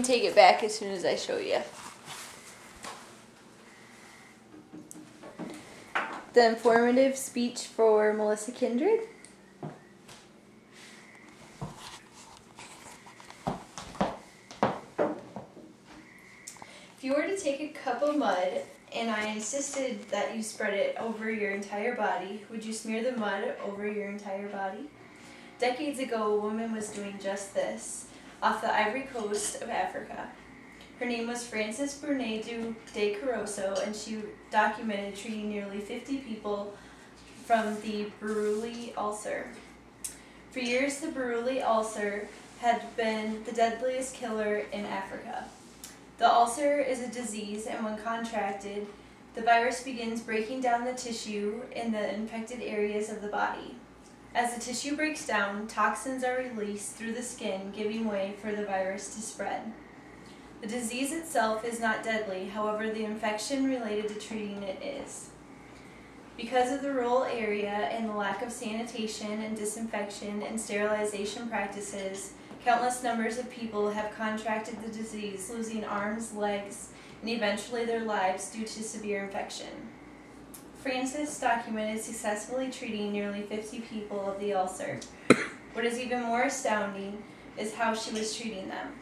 Take it back as soon as I show you. The informative speech for Melissa Kindred. If you were to take a cup of mud and I insisted that you spread it over your entire body, would you smear the mud over your entire body? Decades ago, a woman was doing just this off the Ivory Coast of Africa. Her name was Frances Brunedou de Caroso, and she documented treating nearly 50 people from the Buruli ulcer. For years, the Buruli ulcer had been the deadliest killer in Africa. The ulcer is a disease, and when contracted, the virus begins breaking down the tissue in the infected areas of the body. As the tissue breaks down, toxins are released through the skin, giving way for the virus to spread. The disease itself is not deadly, however, the infection related to treating it is. Because of the rural area and the lack of sanitation and disinfection and sterilization practices, countless numbers of people have contracted the disease, losing arms, legs, and eventually their lives due to severe infection. Frances documented successfully treating nearly 50 people of the ulcer. What is even more astounding is how she was treating them.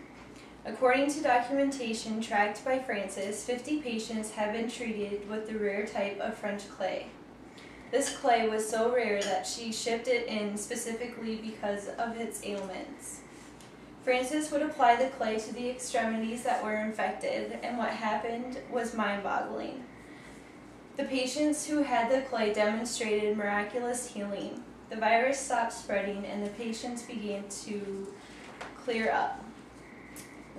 According to documentation tracked by Frances, 50 patients have been treated with the rare type of French clay. This clay was so rare that she shipped it in specifically because of its ailments. Frances would apply the clay to the extremities that were infected, and what happened was mind-boggling. The patients who had the clay demonstrated miraculous healing. The virus stopped spreading, and the patients began to clear up.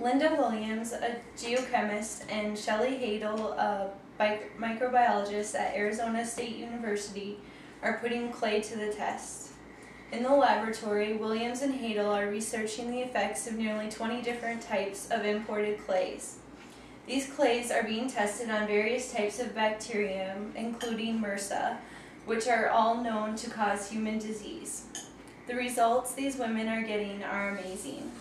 Linda Williams, a geochemist, and Shelley Hadel, a microbiologist at Arizona State University, are putting clay to the test. In the laboratory, Williams and Hadel are researching the effects of nearly 20 different types of imported clays. These clays are being tested on various types of bacterium, including MRSA, which are all known to cause human disease. The results these women are getting are amazing.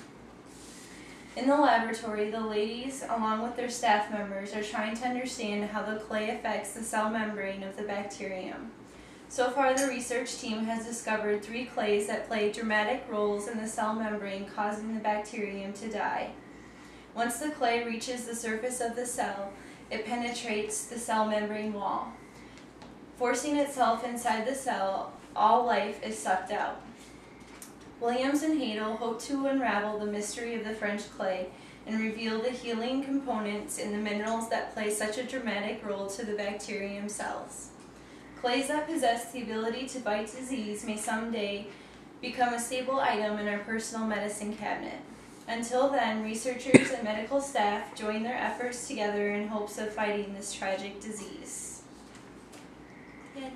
In the laboratory, the ladies, along with their staff members, are trying to understand how the clay affects the cell membrane of the bacterium. So far, the research team has discovered 3 clays that play dramatic roles in the cell membrane, causing the bacterium to die. Once the clay reaches the surface of the cell, it penetrates the cell membrane wall. Forcing itself inside the cell, all life is sucked out. Williams and Hadel hope to unravel the mystery of the French clay and reveal the healing components in the minerals that play such a dramatic role to the bacterium cells. Clays that possess the ability to fight disease may someday become a staple item in our personal medicine cabinet. Until then, researchers and medical staff join their efforts together in hopes of fighting this tragic disease. The end.